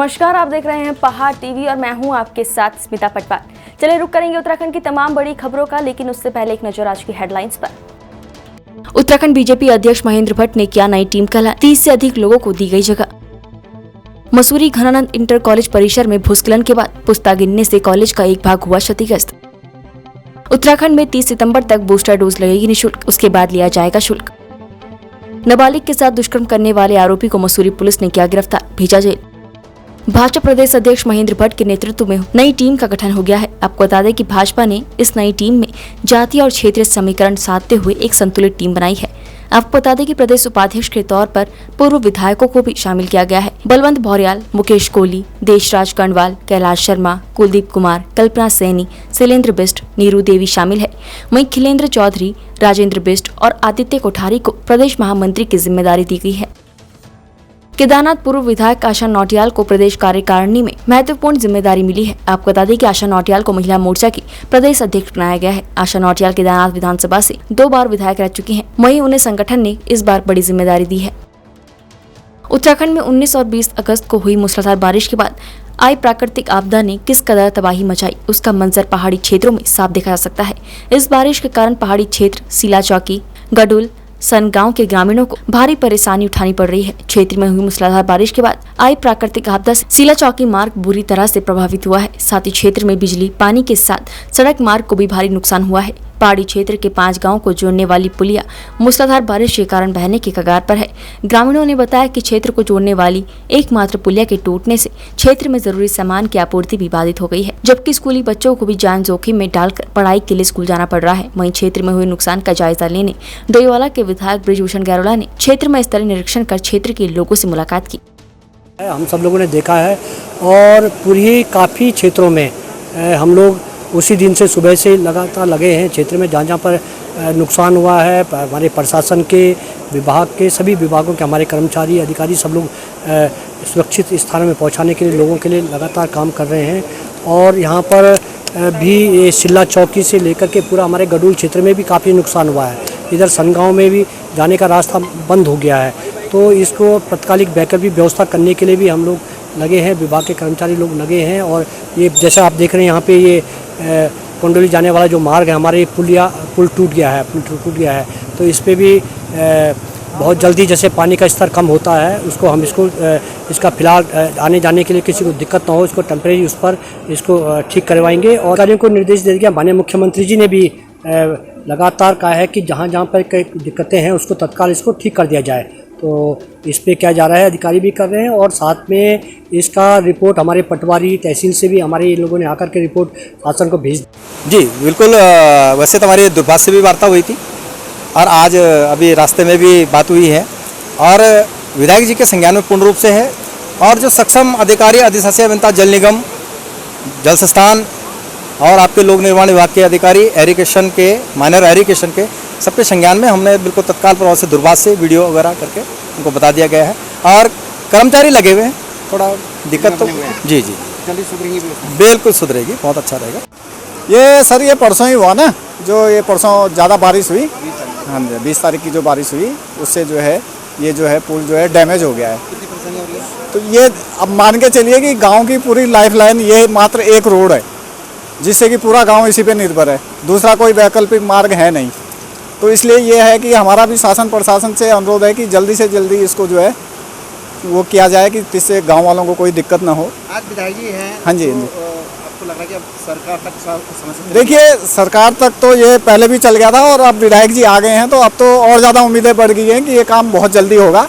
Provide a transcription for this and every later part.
नमस्कार, आप देख रहे हैं पहाड़ टीवी और मैं हूं आपके साथ स्मिता पटवार। चलिए रुक करेंगे उत्तराखंड की तमाम बड़ी खबरों का, लेकिन उससे पहले एक नजर आज की हेडलाइंस पर। उत्तराखंड बीजेपी अध्यक्ष महेंद्र भट्ट ने किया नई टीम का ऐलान, 30 से अधिक लोगों को दी गई जगह। मसूरी घनानंद इंटर कॉलेज परिसर में भूस्खलन के बाद पुस्ता गिरने से कॉलेज का एक भाग हुआ क्षतिग्रस्त। उत्तराखंड में 30 सितंबर तक बूस्टर डोज लगेगी निःशुल्क, उसके बाद लिया जाएगा शुल्क। नाबालिग के साथ दुष्कर्म करने वाले आरोपी को मसूरी पुलिस ने किया गिरफ्तार, भेजा जेल। भाजपा प्रदेश अध्यक्ष महेंद्र भट्ट के नेतृत्व में नई टीम का गठन हो गया है। आपको बता दें कि भाजपा ने इस नई टीम में जातीय और क्षेत्रीय समीकरण साधते हुए एक संतुलित टीम बनाई है। आपको बता दें कि प्रदेश उपाध्यक्ष के तौर पर पूर्व विधायकों को भी शामिल किया गया है। बलवंत भौर्याल, मुकेश कोहली, देशराज कर्णवाल, कैलाश शर्मा, कुलदीप कुमार, कल्पना सैनी, शैलेंद्र बिष्ट, नीरू देवी शामिल है। वहीं खिलेंद्र चौधरी, राजेंद्र बिष्ट और आदित्य कोठारी को प्रदेश महामंत्री की जिम्मेदारी दी गई है। केदारनाथ पूर्व विधायक आशा नौटियाल को प्रदेश कार्यकारिणी में महत्वपूर्ण जिम्मेदारी मिली है। आपको बता दें कि आशा नौटियाल को महिला मोर्चा की प्रदेश अध्यक्ष बनाया गया है। आशा नौटियाल केदारनाथ विधानसभा से 2 बार विधायक रह चुकी हैं। वहीं उन्हें संगठन ने इस बार बड़ी जिम्मेदारी दी है। उत्तराखंड में 19 और 20 अगस्त को हुई मूसलाधार बारिश के बाद आई प्राकृतिक आपदा ने किस कदर तबाही मचाई, उसका मंजर पहाड़ी क्षेत्रों में साफ देखा जा सकता है। इस बारिश के कारण पहाड़ी क्षेत्र सीला चौकी, गडुल, सन गांव के ग्रामीणों को भारी परेशानी उठानी पड़ रही है। क्षेत्र में हुई मूसलाधार बारिश के बाद आई प्राकृतिक आपदा से सीला चौकी मार्ग बुरी तरह से प्रभावित हुआ है। साथ ही क्षेत्र में बिजली, पानी के साथ सड़क मार्ग को भी भारी नुकसान हुआ है। पहाड़ी क्षेत्र के 5 गांवों को जोड़ने वाली पुलिया मूसलाधार बारिश के कारण बहने के कगार पर है। ग्रामीणों ने बताया कि क्षेत्र को जोड़ने वाली एकमात्र पुलिया के टूटने से क्षेत्र में जरूरी सामान की आपूर्ति भी बाधित हो गई है, जबकि स्कूली बच्चों को भी जान जोखिम में डालकर पढ़ाई के लिए स्कूल जाना पड़ रहा है। वहीं क्षेत्र में हुए नुकसान का जायजा लेने डोईवाला के विधायक बृजभूषण गैरोला ने क्षेत्र में स्थलीय निरीक्षण कर क्षेत्र के लोगों से मुलाकात की। हम सब लोगों ने देखा है और पूरी काफ़ी क्षेत्रों में हम लोग उसी दिन से सुबह से लगातार लगे हैं। क्षेत्र में जहाँ पर नुकसान हुआ है, हमारे प्रशासन के विभाग के सभी विभागों के हमारे कर्मचारी अधिकारी सब लोग सुरक्षित स्थानों में पहुँचाने के लिए लोगों के लिए लगातार काम कर रहे हैं। और यहाँ पर भी ये सिल्ला चौकी से लेकर के पूरा हमारे गडुल क्षेत्र में भी काफ़ी नुकसान हुआ है। इधर सनगांव में भी जाने का रास्ता बंद हो गया है, तो इसको तत्कालिक बैकअप भी व्यवस्था करने के लिए भी हम लोग लगे हैं, विभाग के कर्मचारी लोग लगे हैं। और ये जैसा आप देख रहे हैं यहाँ पे ये कुंडली जाने वाला जो मार्ग है, हमारे पुल टूट गया है, तो इस पर भी बहुत जल्दी जैसे पानी का स्तर कम होता है उसको हम इसका फिलहाल आने जाने के लिए किसी को दिक्कत ना हो, इसको टेम्परेरी उस पर इसको ठीक करवाएंगे। और अधिकारियों को निर्देश दे दिया। माननीय मुख्यमंत्री जी ने भी लगातार कहा है कि जहाँ पर कई दिक्कतें हैं उसको तत्काल इसको ठीक कर दिया जाए। तो इस पे क्या जा रहा है, अधिकारी भी कर रहे हैं और साथ में इसका रिपोर्ट हमारे पटवारी तहसील से भी हमारे लोगों ने आकर के रिपोर्ट शासन को भेज दी। जी बिल्कुल। वैसे तो हमारी दूरभाष से भी वार्ता हुई थी और आज अभी रास्ते में भी बात हुई है और विधायक जी के संज्ञान में पूर्ण रूप से है। और जो सक्षम अधिकारी अधिशासी अभियंता जल निगम, जल संस्थान और आपके लोक निर्माण विभाग के अधिकारी एरिगेशन के, माइनर एरिगेशन के सबके संज्ञान में हमने बिल्कुल तत्काल प्रभाव से दूरभाष से वीडियो वगैरह करके उनको बता दिया गया है और कर्मचारी लगे हुए हैं। थोड़ा दिक्कत तो जी जल्दी सुधरेगी, बिल्कुल सुधरेगी, बहुत अच्छा रहेगा। ये सर ये परसों ही हुआ ना, जो ये परसों ज़्यादा बारिश हुई, हाँ 20 तारीख की जो बारिश हुई उससे जो है ये जो है पुल जो है डैमेज हो गया है। तो ये अब मान के चलिए कि गाँव की पूरी लाइफ लाइन ये मात्र एक रोड है जिससे कि पूरा गांव इसी पे निर्भर है, दूसरा कोई वैकल्पिक मार्ग है नहीं। तो इसलिए ये है कि हमारा भी शासन प्रशासन से अनुरोध है कि जल्दी से जल्दी इसको जो है वो किया जाए कि जिससे गांव वालों को कोई दिक्कत ना हो। आज विधायक जी हैं, हाँ जी, तो आपको लग रहा है कि अब सरकार तक समस्या? देखिए सरकार तक तो ये पहले भी चल गया था और अब विधायक जी आ गए हैं तो अब तो और ज़्यादा उम्मीदें बढ़ गई हैं कि ये काम बहुत जल्दी होगा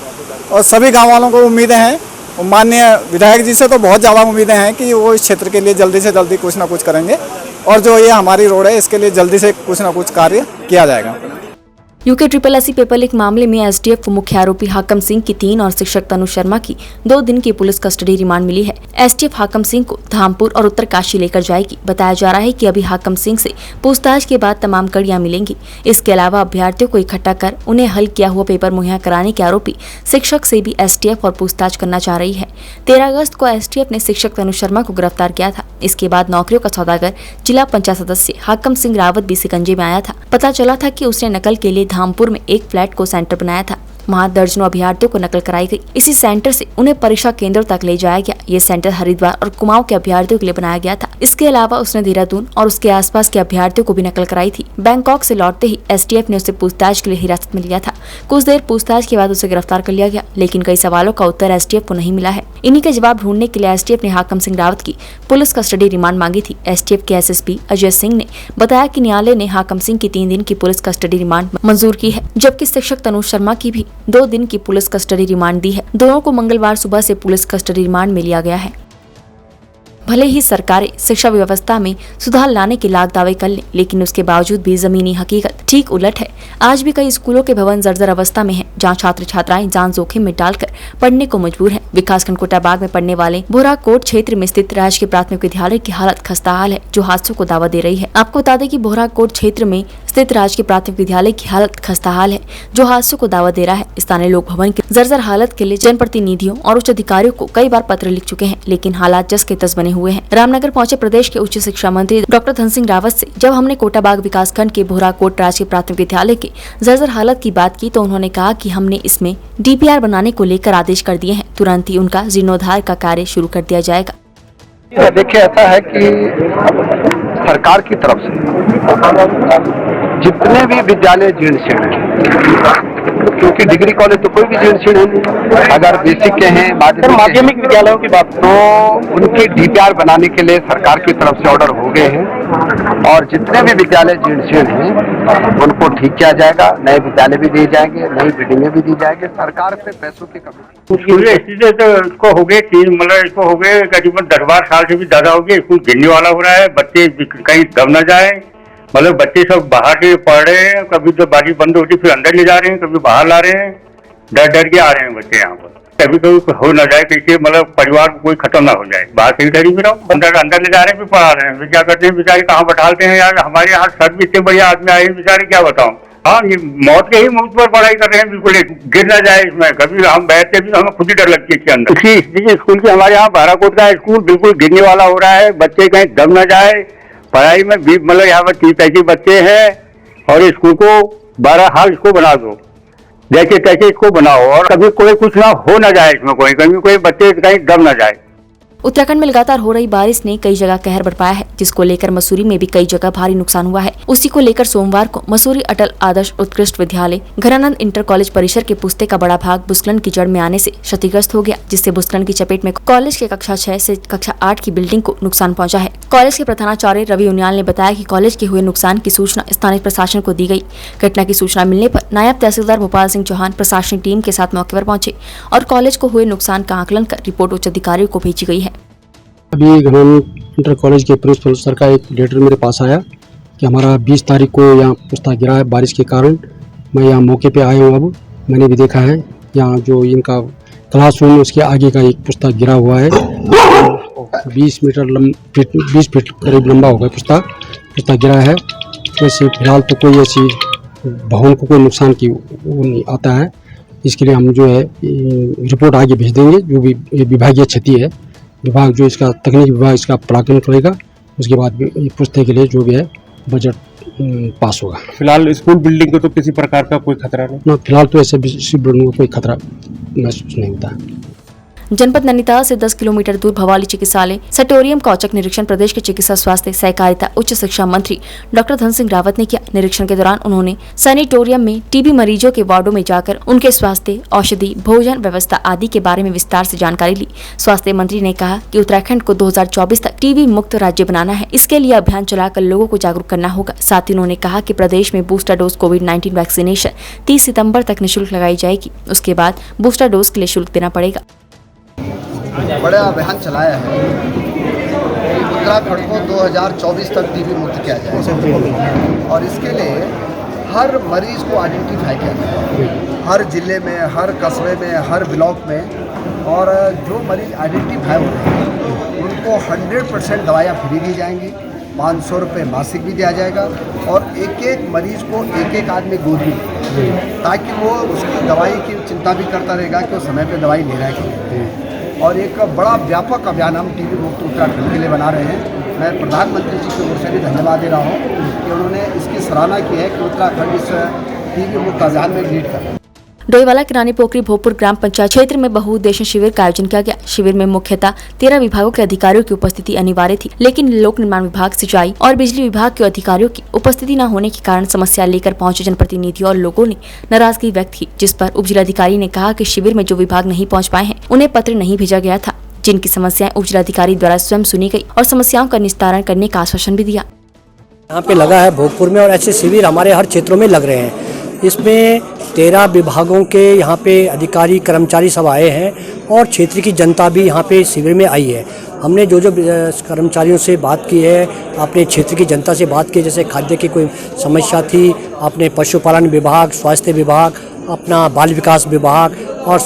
और सभी गाँव वालों को उम्मीदें हैं। माननीय विधायक जी से तो बहुत ज़्यादा उम्मीदें हैं कि वो इस क्षेत्र के लिए जल्दी से जल्दी कुछ ना कुछ करेंगे और जो ये हमारी रोड है इसके लिए जल्दी से कुछ ना कुछ कार्य किया जाएगा। यूके SSS पेपर लीक मामले में एसटीएफ मुख्य आरोपी हाकम सिंह की 3 और शिक्षक तनु शर्मा की 2 दिन की पुलिस कस्टडी रिमांड मिली है। एसटीएफ हाकम सिंह को धामपुर और उत्तरकाशी लेकर जाएगी। बताया जा रहा है कि अभी हाकम सिंह से पूछताछ के बाद तमाम कड़ियां मिलेंगी। इसके अलावा अभ्यर्थियों को इकट्ठा कर उन्हें हल किया हुआ पेपर मुहैया कराने के आरोपी शिक्षक से भी एसटीएफ और पूछताछ करना चाह रही है। 13 अगस्त को एसटीएफ ने शिक्षक तनु शर्मा को गिरफ्तार किया था। इसके बाद नौकरियों का सौदागर जिला पंचायत सदस्य हाकम सिंह रावत भी शिकंजे में आया था। पता चला था कि उसने नकल के लिए धामपुर में एक फ्लैट को सेंटर बनाया था। वहाँ दर्जनों अभ्यर्थियों को नकल कराई गई। इसी सेंटर से उन्हें परीक्षा केंद्रों तक ले जाया गया। ये सेंटर हरिद्वार और कुमाऊं के अभ्यर्थियों के लिए बनाया गया था। इसके अलावा उसने देहरादून और उसके आसपास के अभ्यर्थियों को भी नकल कराई थी। बैंकॉक से लौटते ही एसटीएफ ने उसे पूछताछ के लिए हिरासत में लिया था। कुछ देर पूछताछ के बाद उसे गिरफ्तार कर लिया गया, लेकिन कई सवालों का उत्तर एसटीएफ को नहीं मिला है। इन्हीं के जवाब ढूंढने के लिए एसटीएफ ने हाकम सिंह रावत की पुलिस कस्टडी रिमांड मांगी थी। एसटीएफ के एसएसपी अजय सिंह ने बताया कि न्यायालय ने हाकम सिंह की 3 दिन की पुलिस कस्टडी रिमांड मंजूर की है, जबकि शिक्षक तनुज शर्मा की भी 2 दिन की पुलिस कस्टडी रिमांड दी है। दोनों को मंगलवार सुबह से पुलिस कस्टडी रिमांड में लिया गया है। भले ही सरकारें शिक्षा व्यवस्था में सुधार लाने के लाख दावे कर लें, लेकिन उसके बावजूद भी जमीनी हकीकत ठीक उलट है। आज भी कई स्कूलों के भवन जर्जर अवस्था में हैं, जहां छात्र छात्राएं जान जोखिम में डालकर पढ़ने को मजबूर हैं। विकासखंड कोटाबाग में पढ़ने वाले बोहराकोट क्षेत्र में स्थित राजकीय प्राथमिक विद्यालय की हालत खस्ताहाल है, जो हादसों को दावा दे रही है। आपको बता दें कि बोहराकोट क्षेत्र में स्थित राजकीय प्राथमिक विद्यालय की हालत खस्ताहाल है, जो हादसों को दावा दे रहा है। स्थानीय लोग भवन की जर्जर हालत के लिए जनप्रतिनिधियों और उच्च अधिकारियों को कई बार पत्र लिख चुके हैं, लेकिन हालात जस के तस बने हुए हैं। रामनगर पहुंचे प्रदेश के उच्च शिक्षा मंत्री डॉक्टर धन सिंह रावत से जब हमने कोटाबाग विकासखंड के बोहराकोट राजकीय प्राथमिक विद्यालय के जर्जर हालत की बात की, तो उन्होंने कहा कि हमने इसमें डीपीआर बनाने को लेकर आदेश कर दिए हैं। तुरंत ही उनका जीर्णोद्धार का कार्य शुरू कर दिया जाएगा। देखिए, ऐसा है कि सरकार की तरफ से जितने भी विद्यालय जीर्ण शीर्ण हैं, क्योंकि डिग्री कॉलेज तो कोई भी जीर्ण शीर्ण है, अगर बेसिक के हैं, माध्यमिक विद्यालयों की बात तो उनकी डीपीआर बनाने के लिए सरकार की तरफ से ऑर्डर हो गए हैं और जितने भी विद्यालय जीर्ण शीर्ण हैं उनको ठीक किया जाएगा। नए विद्यालय भी दिए जाएंगे, नई बिल्डिंगें भी दी जाएंगे। सरकार से पैसों की कमी स्थिति तो इसको हो गए 3 मतलब इसको हो गए करीबन 10-12 साल से भी ज्यादा हो गए। स्कूल गिरने वाला हो रहा है, बच्चे कहीं दब न जाए, मतलब बच्चे सब बाहर से पढ़ रहे हैं, कभी तो बारी बंद होती फिर अंदर ले जा रहे हैं, कभी बाहर ला रहे हैं, डर के आ रहे हैं बच्चे यहाँ पर। कभी हो न जाए कि मतलब परिवार को कोई खत्म ना हो जाए, बाहर से डरी भी रहो, अंदर ले जा रहे हैं फिर पढ़ा रहे हैं। फिर क्या करते हैं बेचारे, कहाँ बैठाते हैं यार। हमारे यहाँ सर भी इतने बढ़िया आदमी आए बेचारे, क्या बताऊँ। हाँ, ये मौत के ही मुझ पर पढ़ाई कर रहे हैं, बिल्कुल गिर ना जाए इसमें। कभी हम बैठते भी हमें खुद ही डर लगती है इसके अंदर। इसी स्थिति स्कूल की हमारे यहाँ बाराकोट का स्कूल बिल्कुल गिरने वाला हो रहा है, बच्चे कहीं दब न जाए पढ़ाई में भी। मतलब यहाँ पर 30-35 बच्चे हैं और स्कूल को 12 हाल इसको बना दो, जैसे तैसे इसको बनाओ और कभी कोई कुछ ना हो ना जाए इसमें, कोई बच्चे कहीं दब ना जाए। उत्तराखंड में लगातार हो रही बारिश ने कई जगह कहर बरपाया है, जिसको लेकर मसूरी में भी कई जगह भारी नुकसान हुआ है। उसी को लेकर सोमवार को मसूरी अटल आदर्श उत्कृष्ट विद्यालय घरानंद इंटर कॉलेज परिसर के पुस्ते का बड़ा भाग भूस्खलन की जड़ में आने से क्षतिग्रस्त हो गया, जिससे भूस्खलन की चपेट में कॉलेज के कक्षा 6 से कक्षा 8 की बिल्डिंग को नुकसान पहुंचा है। कॉलेज के प्रधानाचार्य रवि उनियाल ने बताया कि कॉलेज के हुए नुकसान की सूचना स्थानीय प्रशासन को दी गई। घटना की सूचना मिलने पर नायब तहसीलदार भोपाल सिंह चौहान प्रशासनिक टीम के साथ मौके पर पहुंचे और कॉलेज को हुए नुकसान का आकलन कर रिपोर्ट उच्च अधिकारियों को भेजी गई है। अभी घरानंद इंटर कॉलेज के प्रिंसिपल सर का एक लेटर मेरे पास आया कि हमारा 20 तारीख को यहाँ पुस्ता गिरा है बारिश के कारण। मैं यहाँ मौके पे आया हूँ। अब मैंने भी देखा है यहाँ जो इनका क्लासरूम उसके आगे का एक पुस्ता गिरा हुआ है, 20 फीट करीब लंबा होगा पुस्ता गिरा है। वैसे फिलहाल तो कोई ऐसी भवन को कोई नुकसान की वो नहीं आता है। इसके लिए हम जो है रिपोर्ट आगे भेज देंगे। जो भी विभागीय क्षति है, विभाग जो इसका तकनीकी विभाग इसका पराकलन करेगा, उसके बाद पुस्ते के लिए जो भी है बजट पास होगा। फिलहाल स्कूल बिल्डिंग को तो किसी प्रकार का कोई खतरा नहीं? फिलहाल तो ऐसे बिल्डिंग को कोई खतरा महसूस नहीं होता। जनपद नैनीताल से 10 किलोमीटर दूर भवाली चिकित्सालय सैटोरियम का औचक निरीक्षण प्रदेश के चिकित्सा स्वास्थ्य सहकारिता उच्च शिक्षा मंत्री डॉक्टर धन सिंह रावत ने किया। निरीक्षण के दौरान उन्होंने सैनिटोरियम में टीबी मरीजों के वार्डों में जाकर उनके स्वास्थ्य, औषधि, भोजन व्यवस्था आदि के बारे में विस्तार से जानकारी ली। स्वास्थ्य मंत्री ने कहा कि उत्तराखंड को 2024 तक टीबी मुक्त राज्य बनाना है। इसके लिए अभियान चलाकर लोगों को जागरूक करना होगा। साथ ही उन्होंने कहा कि प्रदेश में बूस्टर डोज कोविड-19 वैक्सीनेशन 30 सितम्बर तक निःशुल्क लगाई जाएगी। उसके बाद बूस्टर डोज के लिए शुल्क देना पड़ेगा। बड़ा अभियान चलाया है उत्तराखंड को 2024 तक टीबी मुक्त किया जाए और इसके लिए हर मरीज को आइडेंटिफाई किया जाए, हर जिले में, हर कस्बे में, हर ब्लॉक में। और जो मरीज आइडेंटिफाई हो रहे हैं उनको 100% दवाइयाँ फ्री दी जाएंगी, 500 रुपये मासिक भी दिया जाएगा और एक मरीज को एक आदमी गोद भी देगा, ताकि वो उसकी दवाई की चिंता भी करता रहेगा कि वो समय पर दवाई ले रहा है कि। और एक बड़ा व्यापक अभियान हम टीबी मुक्त उत्तराखंड के लिए बना रहे हैं। मैं प्रधानमंत्री जी की ओर से भी धन्यवाद दे रहा हूँ कि उन्होंने इसकी सराहना की है कि उत्तराखंड इस टीबी मुक्त अभियान में लीड कर रहा है। डोईवाला की रानी पोखरी भोजपुर ग्राम पंचायत क्षेत्र में बहुउद्देशीय शिविर का आयोजन किया गया। शिविर में मुख्यतः 13 विभागों के अधिकारियों की उपस्थिति अनिवार्य थी, लेकिन लोक निर्माण विभाग, सिंचाई और बिजली विभाग के अधिकारियों की उपस्थिति न होने के कारण समस्या लेकर पहुंचे जनप्रतिनिधियों और लोगों ने नाराजगी व्यक्त की, जिस पर उप जिलाधिकारी ने कहा कि शिविर में जो विभाग नहीं पहुँच पाए हैं उन्हें पत्र नहीं भेजा गया था, जिनकी समस्याएं उप जिलाधिकारी द्वारा स्वयं सुनी गई और समस्याओं का निस्तारण करने का आश्वासन भी दिया। यहाँ पे लगा है भोजपुर में, और ऐसे शिविर हमारे हर क्षेत्रों में लग रहे हैं। इसमें 13 विभागों के यहाँ पे अधिकारी कर्मचारी सब आए हैं और क्षेत्र की जनता भी यहाँ पे शिविर में आई है। हमने जो कर्मचारियों से बात की है, अपने क्षेत्र की जनता से बात की, जैसे खाद्य की कोई समस्या थी, अपने पशुपालन विभाग, स्वास्थ्य विभाग, अपना बाल विकास विभाग और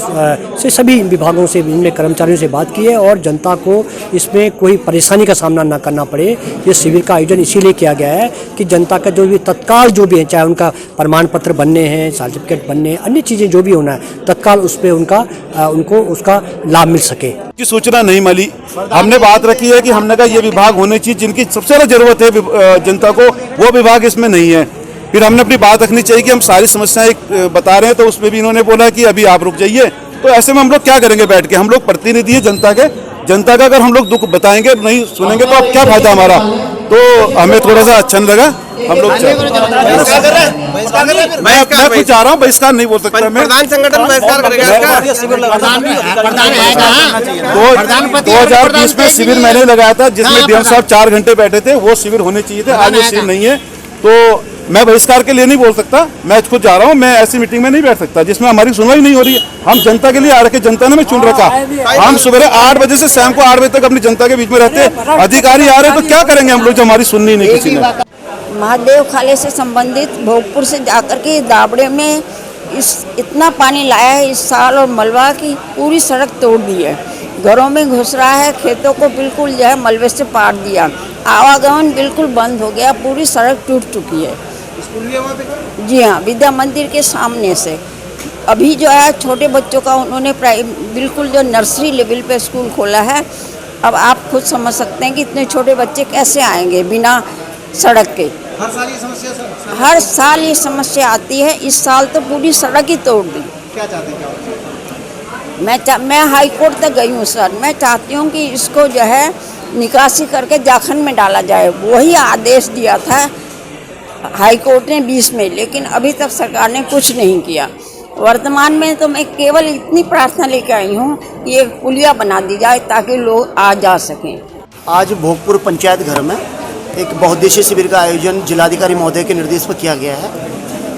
से सभी विभागों से, इनमें कर्मचारियों से बात की है और जनता को इसमें कोई परेशानी का सामना न करना पड़े। ये शिविर का आयोजन इसीलिए किया गया है कि जनता का जो भी तत्काल जो भी है, चाहे उनका प्रमाण पत्र बनने हैं, सर्टिफिकेट बनने हैं, अन्य चीज़ें जो भी होना है, तत्काल उस पर उनको उसका लाभ मिल सके। की सूचना नहीं मिली। हमने बात रखी है कि हमने कहा ये विभाग होने चाहिए जिनकी सबसे ज़्यादा जरूरत है जनता को, वो विभाग इसमें नहीं है। फिर हमने अपनी बात रखनी चाहिए कि हम सारी समस्याएं बता रहे हैं, तो उसमें भी इन्होंने बोला कि अभी आप रुक जाइए। तो ऐसे में हम लोग क्या करेंगे बैठ के? हम लोग प्रतिनिधि है जनता के, जनता का अगर हम लोग दुख बताएंगे, नहीं सुनेंगे, तो अब क्या फायदा हमारा? तो हमें थोड़ा सा अच्छा नहीं लगा। हम लोग मैं कुछ चाह रहा हूँ, बहिष्कार नहीं बोल सकता मैं। प्रधान संगठन बहिष्कार करेगा। 2020 में शिविर मैंने लगाया था, जिसमें डीएम साहब 4 घंटे बैठे थे। वो शिविर होने चाहिए थे, आज वो शिविर नहीं है। तो मैं बहिष्कार के लिए नहीं बोल सकता, मैं खुद जा रहा हूँ। मैं ऐसी मीटिंग में नहीं बैठ सकता जिसमें हमारी सुनवाई नहीं हो रही है। हम जनता के लिए आ रखे, जनता ने हमें चुन रखा। हम सुबह 8 बजे से शाम को 8 बजे तक अपनी जनता के बीच में रहते हैं। अधिकारी आ रहे हैं तो क्या करेंगे हम लोग, जो हमारी सुननी नहीं किसी ने। महादेव खाले से संबंधित भोजपुर से जाकर के दाबड़े में इतना पानी लाया है इस साल, और मलबा की पूरी सड़क तोड़ दी है। घरों में घुस रहा है, खेतों को बिल्कुल जो है मलबे से पाट दिया। आवागमन बिल्कुल बंद हो गया, पूरी सड़क टूट चुकी है। जी हाँ, विद्या मंदिर के सामने से अभी जो है छोटे बच्चों का उन्होंने बिल्कुल जो नर्सरी लेवल पे स्कूल खोला है। अब आप खुद समझ सकते हैं कि इतने छोटे बच्चे कैसे आएंगे बिना सड़क के। हर साल ये समस्या आती है। इस साल तो पूरी सड़क ही तोड़ दी। क्या चाहते हैं? मैं हाई कोर्ट तक गई हूँ सर। मैं चाहती हूँ कि इसको जो है निकासी करके जाखन में डाला जाए। वही आदेश दिया था हाई कोर्ट ने 20 में, लेकिन अभी तक सरकार ने कुछ नहीं किया। वर्तमान में तो मैं केवल इतनी प्रार्थना लेकर आई हूँ कि एक पुलिया बना दी जाए ताकि लोग आ जा सकें। आज भोजपुर पंचायत घर में एक बहुउद्देशीय शिविर का आयोजन जिलाधिकारी महोदय के निर्देश पर किया गया है,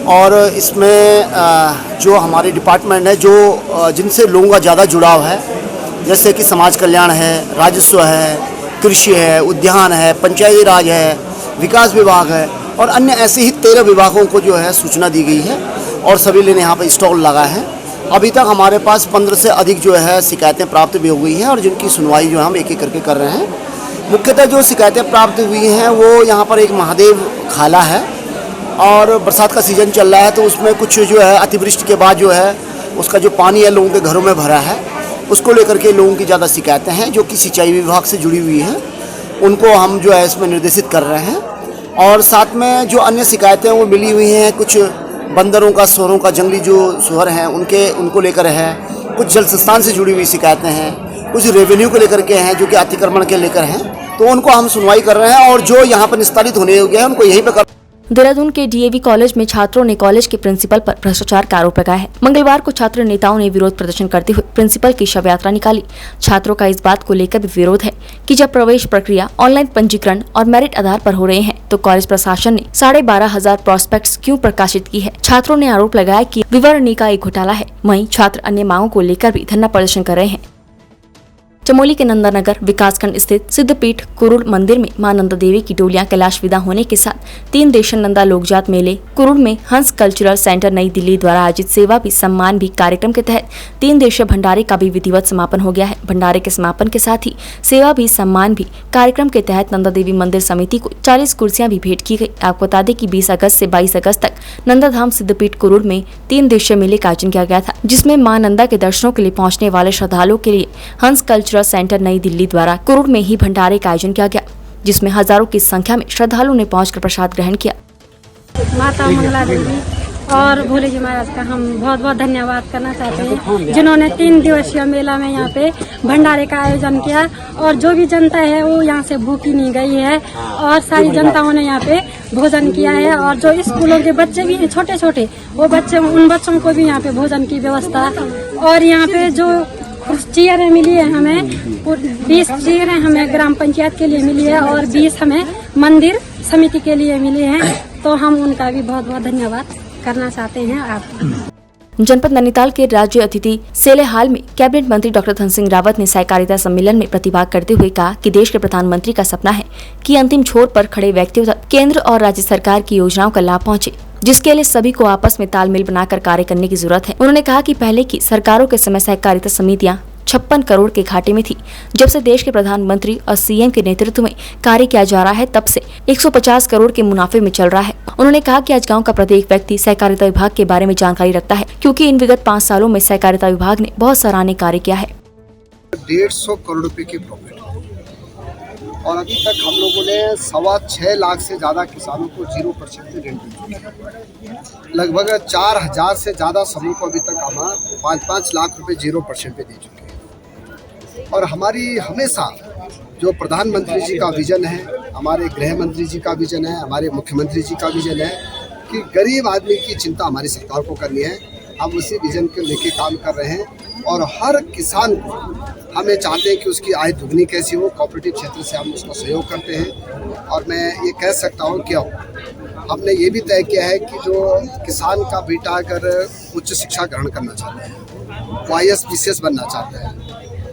और इसमें जो हमारे डिपार्टमेंट है, जो जिनसे लोगों का ज़्यादा जुड़ाव है, जैसे कि समाज कल्याण है, राजस्व है, कृषि है, उद्यान है, पंचायती राज है, विकास विभाग है, और अन्य ऐसे ही 13 विभागों को जो है सूचना दी गई है, और सभी ने यहाँ पर स्टॉल लगाए हैं। अभी तक हमारे पास 15 से अधिक जो है शिकायतें प्राप्त भी हो गई हैं, और जिनकी सुनवाई जो है हम एक एक करके कर रहे हैं। मुख्यतः जो शिकायतें प्राप्त हुई हैं वो यहाँ पर एक महादेव खाला है, और बरसात का सीज़न चल रहा है, तो उसमें कुछ जो है अतिवृष्टि के बाद जो है उसका जो पानी है लोगों के घरों में भरा है, उसको लेकर के लोगों की ज़्यादा शिकायतें हैं जो कि सिंचाई विभाग से जुड़ी हुई हैं। उनको हम जो है इसमें निर्देशित कर रहे हैं, और साथ में जो अन्य शिकायतें वो मिली हुई हैं, कुछ बंदरों का, सूअरों का, जंगली जो सूअर हैं उनको लेकर है, कुछ जल संस्थान से जुड़ी हुई शिकायतें हैं, कुछ रेवेन्यू को लेकर के हैं जो कि अतिक्रमण के लेकर हैं, तो उनको हम सुनवाई कर रहे हैं, और जो यहाँ पर निस्तारित होने योग्य है उनको यहीं पर देहरादून के डीएवी कॉलेज में छात्रों ने कॉलेज के प्रिंसिपल पर भ्रष्टाचार का आरोप लगाया है। मंगलवार को छात्र नेताओं ने विरोध प्रदर्शन करते हुए प्रिंसिपल की शव यात्रा निकाली। छात्रों का इस बात को लेकर भी विरोध है कि जब प्रवेश प्रक्रिया, ऑनलाइन पंजीकरण और मेरिट आधार पर हो रहे हैं, तो कॉलेज प्रशासन ने 12,500 प्रोस्पेक्ट्स क्यों प्रकाशित की है। छात्रों ने आरोप लगाया कि विवरणी का एक घोटाला है। वहीं छात्र अन्य मांगों को लेकर भी धरना प्रदर्शन कर रहे हैं। चमोली के नंदानगर विकासखंड स्थित सिद्धपीठ कुरुड़ मंदिर में मां नंदा देवी की डोलियां कैलाश विदा होने के साथ 3 दिवसीय नंदा लोकजात मेले कुरुड़ में हंस कल्चरल सेंटर नई दिल्ली द्वारा आयोजित सेवा भी सम्मान भी कार्यक्रम के तहत 3 दिवसीय भंडारे का भी विधिवत समापन हो गया है। भंडारे के समापन के साथ ही सेवा भी सम्मान भी कार्यक्रम के तहत नंदा देवी मंदिर समिति को 40 कुर्सियां भी भेंट की गई। आपको बता दें कि 20 अगस्त से 22 अगस्त तक नंदाधाम सिद्धपीठ कुरुड़ में 3 दिवसीय मेले का आयोजन किया गया था, जिसमें मां नंदा के दर्शनों के लिए पहुंचने वाले श्रद्धालुओं के लिए हंस कल्चरल सेंटर नई दिल्ली द्वारा कुरुड़ में ही भंडारे का आयोजन किया गया, जिसमें हजारों की संख्या में श्रद्धालुओं ने पहुंचकर प्रसाद ग्रहण किया। माता मंगला देवी और भोले जी महाराज का हम बहुत बहुत धन्यवाद करना चाहते हैं, जिन्होंने 3 दिवसीय मेला में यहाँ पे भंडारे का आयोजन किया। और जो भी जनता है वो यहाँ से भूखी नहीं गई है और सारी जनताओं ने यहाँ पे भोजन किया है। और जो स्कूलों के बच्चे भी हैं छोटे छोटे, वो बच्चे, उन बच्चों को भी यहाँ पे भोजन की व्यवस्था। और यहाँ पे जो चेयरें मिली है हमें, 20 चेयरें हमें ग्राम पंचायत के लिए मिली है और 20 हमें मंदिर समिति के लिए मिले हैं। तो हम उनका भी बहुत बहुत धन्यवाद करना चाहते हैं। आप जनपद नैनीताल के राज्य अतिथि सेले हाल में कैबिनेट मंत्री डॉक्टर धन सिंह रावत ने सहकारिता सम्मेलन में प्रतिभाग करते हुए कहा कि देश के प्रधानमंत्री का सपना है कि अंतिम छोर पर खड़े व्यक्तियों तक केंद्र और राज्य सरकार की योजनाओं का लाभ पहुंचे, जिसके लिए सभी को आपस में तालमेल बनाकर कार्य करने की जरूरत है। उन्होंने कहा कि पहले की सरकारों के समय सहकारिता समितियां 56 करोड़ के घाटे में थी। जब से देश के प्रधानमंत्री और सीएम के नेतृत्व में कार्य किया जा रहा है, तब से 150 करोड़ के मुनाफे में चल रहा है। उन्होंने कहा कि आज गांव का प्रत्येक व्यक्ति सहकारिता विभाग के बारे में जानकारी रखता है, क्योंकि इन विगत 5 सालों में सहकारिता विभाग ने बहुत सराहनीय कार्य किया है। 150 करोड़ रुपए की प्रॉफिट और अभी तक हम लोगों ने 6.25 लाख से ज्यादा किसानों को 0% में ऋण दिया। लगभग 4000 से ज्यादा समूह को अभी तक हम 5-5 लाख रुपए 0% पे दे चुके हैं। और हमारी हमेशा जो प्रधानमंत्री जी का विजन है, हमारे गृह मंत्री जी का विजन है, हमारे मुख्यमंत्री जी का विजन है कि गरीब आदमी की चिंता हमारी सरकार को करनी है। हम उसी विजन को लेके काम कर रहे हैं और हर किसान को हमें चाहते हैं कि उसकी आय दुगनी कैसी हो। कोऑपरेटिव क्षेत्र से हम उसको सहयोग करते हैं और मैं ये कह सकता हूँ कि हमने ये भी तय किया है कि जो किसान का बेटा अगर उच्च शिक्षा ग्रहण करना चाहता है, वो IAS PCS बनना चाहता है,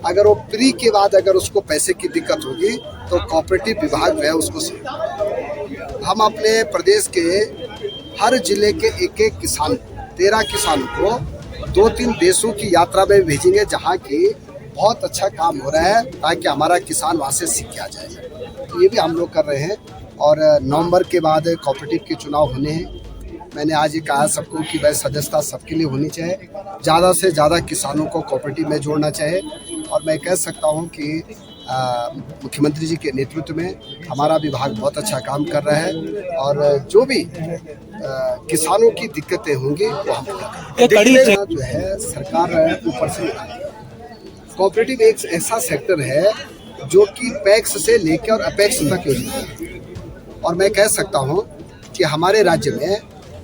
अगर वो प्री के बाद अगर उसको पैसे की दिक्कत होगी तो कोऑपरेटिव विभाग वह उसको सहयोग। हम अपने प्रदेश के हर जिले के एक किसान, 13 किसानों को 2-3 देशों की यात्रा में भेजेंगे, जहाँ की बहुत अच्छा काम हो रहा है, ताकि हमारा किसान वहाँ से सीख के आ जाए। तो ये भी हम लोग कर रहे हैं। और नवंबर के बाद कोऑपरेटिव के चुनाव होने हैं। मैंने आज ये कहा सबको कि वह सदस्यता सबके लिए होनी चाहिए, ज़्यादा से ज़्यादा किसानों को कोऑपरेटिव में जोड़ना चाहिए। और मैं कह सकता हूँ कि मुख्यमंत्री जी के नेतृत्व में हमारा विभाग बहुत अच्छा काम कर रहा है और जो भी किसानों की दिक्कतें होंगी वो हम जो है सरकार ऊपर से कोऑपरेटिव एक ऐसा सेक्टर है जो कि पैक्स से लेकर और अपेक्स तक योजना है। और मैं कह सकता हूँ कि हमारे राज्य में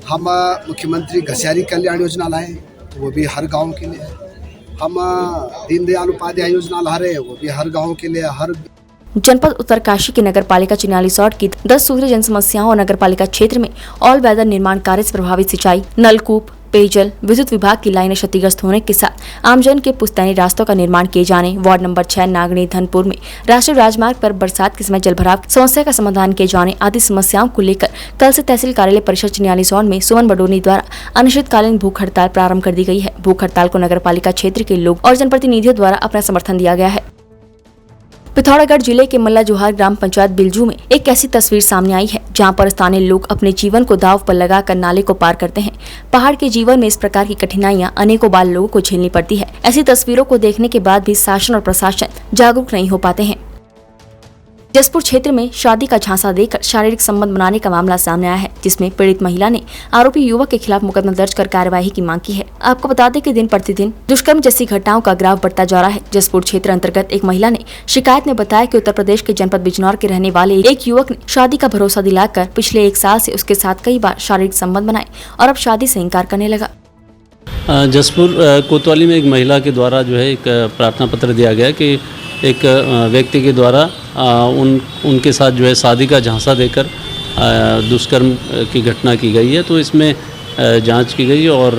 हम मुख्यमंत्री घसियारी कल्याण योजना लाए, वो भी हर गांव के लिए। हम दीनदयाल उपाध्याय योजना ला रहे हैं, वो भी हर गांव के लिए। हर जनपद उत्तरकाशी की नगर पालिका चिन्याली सौट की 10 सूत्रीय जन समस्याओं और नगर पालिका क्षेत्र में ऑल वेदर निर्माण कार्य से प्रभावित सिंचाई, नलकूप, पेयजल, विद्युत विभाग की लाइनें क्षतिग्रस्त होने के साथ आमजन के पुश्तैनी रास्तों का निर्माण किए जाने, वार्ड नंबर 6 नागनी धनपुर में राष्ट्रीय राजमार्ग पर बरसात के समय जलभराव समस्या का समाधान किए जाने आदि समस्याओं को लेकर कल से तहसील कार्यालय परिषद चिन्याली सौन में सुमन बडोनी द्वारा अनिश्चितकालीन भूख हड़ताल प्रारंभ कर दी गई है। भूख हड़ताल को नगर पालिका क्षेत्र के लोग और जनप्रतिनिधियों द्वारा अपना समर्थन दिया गया है। पिथौरागढ़ जिले के मल्ला जोहार ग्राम पंचायत बिलजू में एक ऐसी तस्वीर सामने आई है जहां पर स्थानीय लोग अपने जीवन को दांव पर लगाकर नाले को पार करते हैं। पहाड़ के जीवन में इस प्रकार की कठिनाइयां अनेकों बार लोगों को झेलनी पड़ती है। ऐसी तस्वीरों को देखने के बाद भी शासन और प्रशासन जागरूक नहीं हो पाते हैं। जसपुर क्षेत्र में शादी का झांसा देकर शारीरिक संबंध बनाने का मामला सामने आया है, जिसमें पीड़ित महिला ने आरोपी युवक के खिलाफ मुकदमा दर्ज कर कार्यवाही की मांग की है। आपको बता दें कि दिन प्रतिदिन दुष्कर्म जैसी घटनाओं का ग्राफ बढ़ता जा रहा है। जसपुर क्षेत्र अंतर्गत एक महिला ने शिकायत में बताया कि उत्तर प्रदेश के जनपद बिजनौर के रहने वाले एक युवक ने शादी का भरोसा दिलाकर पिछले 1 साल से उसके साथ कई बार शारीरिक संबंध बनाए और अब शादी से इंकार करने लगा। जसपुर कोतवाली में एक महिला के द्वारा जो है एक प्रार्थना पत्र दिया गया कि एक व्यक्ति के द्वारा उनके साथ जो है शादी का झांसा देकर दुष्कर्म की घटना की गई है। तो इसमें जांच की गई और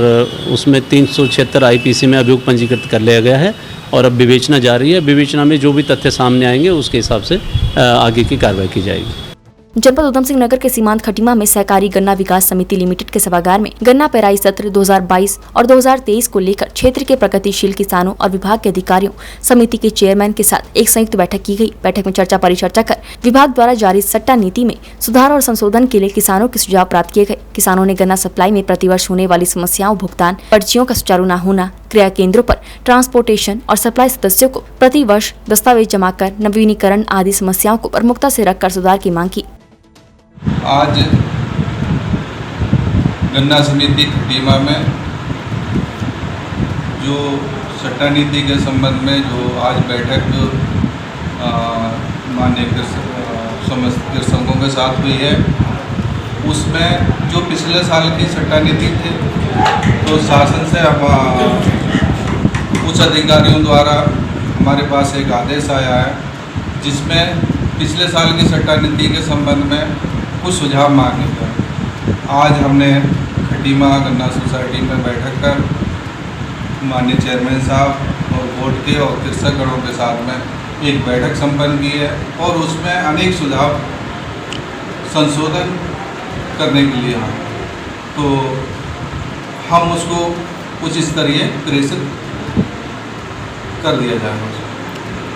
उसमें 376 IPC में अभियोग पंजीकृत कर लिया गया है और अब विवेचना जारी है। विवेचना में जो भी तथ्य सामने आएंगे उसके हिसाब से आगे की कार्रवाई की जाएगी। जनपद उधम सिंह नगर के सीमांत खटीमा में सहकारी गन्ना विकास समिति लिमिटेड के सभागार में गन्ना पेराई सत्र 2022 और 2023 को लेकर क्षेत्र के प्रगतिशील किसानों और विभाग के अधिकारियों समिति के चेयरमैन के साथ एक संयुक्त बैठक की गई। बैठक में चर्चा परिचर्चा कर विभाग द्वारा जारी सट्टा नीति में सुधार और संशोधन के लिए किसानों के सुझाव प्राप्त किए गए। किसानों ने गन्ना सप्लाई में प्रतिवर्ष होने वाली समस्याओं, भुगतान, पर्चियों का सुचारू न होना, क्रय केंद्रों पर ट्रांसपोर्टेशन और सप्लाई सदस्यों को प्रतिवर्ष दस्तावेज जमा कर नवीनीकरण आदि समस्याओं को प्रमुखता से रखकर सुधार की मांग की। आज गन्ना समिति खटीमा में जो सट्टा नीति के संबंध में जो आज बैठक माननीय समस्त कृषकों के साथ हुई है, उसमें जो पिछले साल की सट्टा नीति थी, तो शासन से उच्च अधिकारियों द्वारा हमारे पास एक आदेश आया है, जिसमें पिछले साल की सट्टा नीति के संबंध में कुछ सुझाव मांगे थे। आज हमने खटीमा गन्ना सोसाइटी में बैठक कर माननीय चेयरमैन साहब और बोर्ड के और कृषकगणों के साथ में एक बैठक संपन्न की है और उसमें अनेक सुझाव संशोधन करने के लिए हैं, तो हम उसको उच्च स्तरीय प्रेषित कर दिया जाएगा।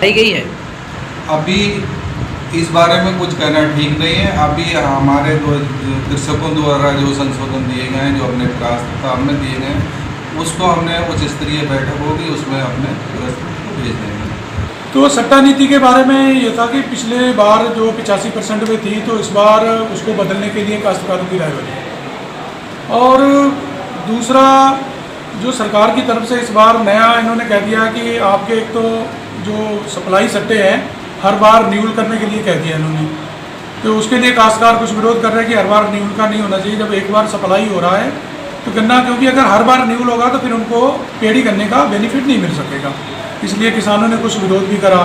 गई है अभी इस बारे में कुछ कहना ठीक नहीं है। अभी हमारे कृषकों द्वारा जो संशोधन दिए गए हैं, जो अपने प्रस्ताव में दिए गए हैं, उसको हमने उच्च स्तरीय बैठक होगी, उसमें अपने प्रस्ताव भेज देंगे। तो सट्टा नीति के बारे में ये था कि पिछले बार जो 85% में थी, तो इस बार उसको बदलने के लिए काश्तकारों की राय बनी। और दूसरा, जो सरकार की तरफ से इस बार नया इन्होंने कह दिया कि आपके एक तो जो सप्लाई सट्टे हैं हर बार रिन्यूअल करने के लिए कह दिया इन्होंने, तो उसके लिए काश्तकार कुछ विरोध कर रहे हैं कि हर बार रिन्यूअल का नहीं होना चाहिए। जब एक बार सप्लाई हो रहा है तो गन्ना, क्योंकि अगर हर बार रिन्यूअल होगा तो फिर उनको पेड़ी करने का बेनिफिट नहीं मिल सकेगा, इसलिए किसानों ने कुछ विरोध भी करा।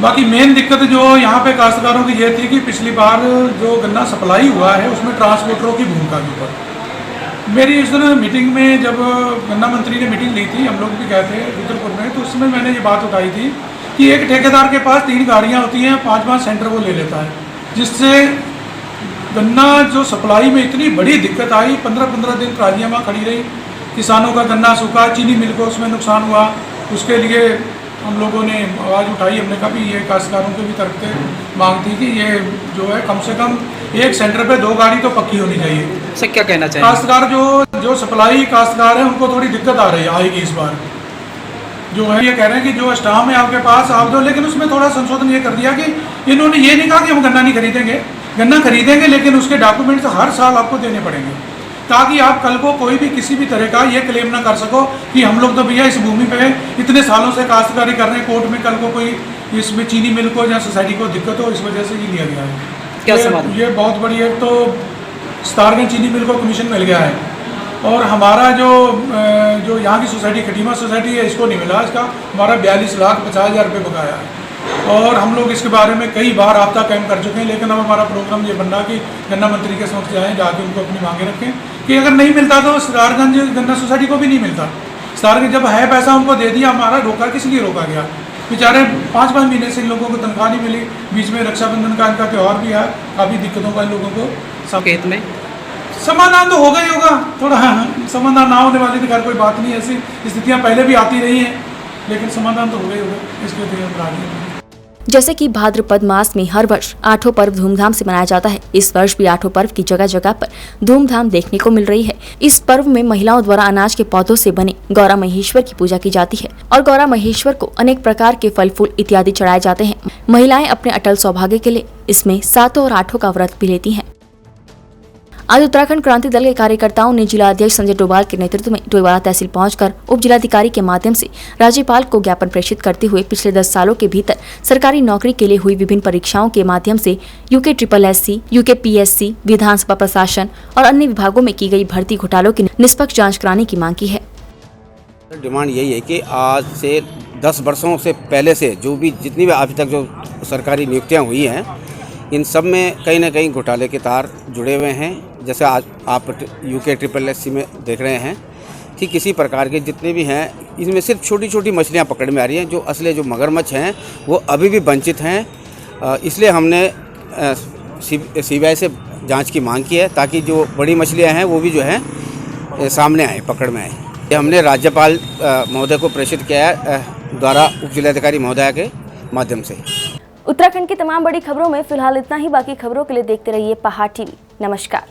बाकी मेन दिक्कत जो यहाँ पे काश्तकारों की ये थी कि पिछली बार जो गन्ना सप्लाई हुआ है उसमें ट्रांसपोर्टरों की भूमिका के ऊपर मेरी इस दिन मीटिंग में, जब गन्ना मंत्री ने मीटिंग ली थी, हम लोग भी गए थे रुद्रपुर में, तो उसमें मैंने ये बात उठाई थी कि एक ठेकेदार के पास 3 गाड़ियाँ होती हैं, 5-5 सेंटर वो ले लेता है, जिससे गन्ना जो सप्लाई में इतनी बड़ी दिक्कत आई। 15-15 दिन ट्रालियाँ वहाँ खड़ी रही, किसानों का गन्ना सूखा, चीनी मिल को उसमें नुकसान हुआ। उसके लिए हम लोगों ने आवाज़ उठाई, हमने कहा भी ये काश्तकारों के भी तरफ से मांग थी कि ये जो है कम से कम एक सेंटर पे 2 गाड़ी तो पक्की होनी चाहिए। सर क्या कहना चाहिए? काश्तकार जो सप्लाई काश्तकार है उनको थोड़ी दिक्कत आ रही है, आएगी इस बार। जो है ये कह रहे हैं कि जो स्टाम है आपके पास आप दो, लेकिन उसमें थोड़ा संशोधन ये कर दिया कि इन्होंने ये नहीं कहा कि हम गन्ना नहीं खरीदेंगे, गन्ना खरीदेंगे लेकिन उसके डॉक्यूमेंट्स हर साल आपको देने पड़ेंगे, ताकि आप कल को कोई भी किसी भी तरह का ये क्लेम ना कर सको कि हम लोग तो भैया इस भूमि पे इतने सालों से काश्तकारी कर रहे हैं, कोर्ट में कल को कोई इसमें चीनी मिल को या सोसाइटी को दिक्कत हो, इस वजह से ये लिया गया है। क्या समाधान? ये बहुत बड़ी है। तो स्टारगंज चीनी मिल को कमीशन मिल गया है और हमारा जो यहाँ की सोसाइटी खटीमा सोसाइटी है, इसको नहीं मिला। इसका हमारा 42,50,000 रुपये बकाया है और हम लोग इसके बारे में कई बार राब्ता कायम कर चुके हैं, लेकिन अब हमारा प्रोग्राम ये बन रहा कि गन्ना मंत्री के समक्ष जाएँ, जाके उनको अपनी मांगे रखें कि अगर नहीं मिलता तो स्टारगंज गन्ना सोसाइटी को भी नहीं मिलता। स्टारगंज जब है पैसा उनको दे दिया, हमारा रोका किस लिए रोका गया? बेचारे 5-5 महीने से इन लोगों को तनख्वाह नहीं मिली, बीच में रक्षाबंधन का इनका त्यौहार भी है, काफ़ी दिक्कतों का इन लोगों को संकेत में समाधान तो होगा ही होगा। थोड़ा समाधान ना होने वाली तो खैर कोई बात नहीं, ऐसी स्थितियाँ पहले भी आती रही हैं, लेकिन समाधान तो होगा ही होगा, इसके लिए। जैसे कि भाद्रपद मास में हर वर्ष आठों पर्व धूमधाम से मनाया जाता है, इस वर्ष भी आठों पर्व की जगह जगह पर धूमधाम देखने को मिल रही है। इस पर्व में महिलाओं द्वारा अनाज के पौधों से बने गौरा महेश्वर की पूजा की जाती है और गौरा महेश्वर को अनेक प्रकार के फल फूल इत्यादि चढ़ाए जाते हैं। महिलाएं अपने अटल सौभाग्य के लिए इसमें 7 और 8 का व्रत भी लेती हैं। आज उत्तराखंड क्रांति दल के कार्यकर्ताओं ने जिला अध्यक्ष संजय डोभाल के नेतृत्व में डोईवाला तहसील पहुंचकर उप जिलाधिकारी के माध्यम से राज्यपाल को ज्ञापन प्रेषित करते हुए पिछले 10 सालों के भीतर सरकारी नौकरी के लिए हुई विभिन्न परीक्षाओं के माध्यम से UKSSC, UKPSC, विधानसभा प्रशासन और अन्य विभागों में की गई भर्ती घोटालों की निष्पक्ष जाँच कराने की मांग की है। डिमांड यही है कि आज से 10 वर्षों से पहले से जो भी जितनी भी अभी तक जो सरकारी नियुक्तियाँ हुई हैं, इन सब में कहीं ना कहीं घोटाले के तार जुड़े हुए हैं। जैसे आज आप UKSSC में देख रहे हैं कि किसी प्रकार के जितने भी हैं, इसमें सिर्फ छोटी छोटी मछलियां पकड़ में आ रही हैं, जो असली जो मगरमच्छ हैं वो अभी भी वंचित हैं। इसलिए हमने CBI से जांच की मांग की है, ताकि जो बड़ी मछलियां हैं वो भी जो है सामने आए, पकड़ में आए। ये हमने राज्यपाल महोदय को प्रेषित किया है द्वारा उप जिलाधिकारी महोदय के माध्यम से। उत्तराखंड की तमाम बड़ी खबरों में फिलहाल इतना ही। बाकी खबरों के लिए देखते रहिए पहाड़ TV। नमस्कार।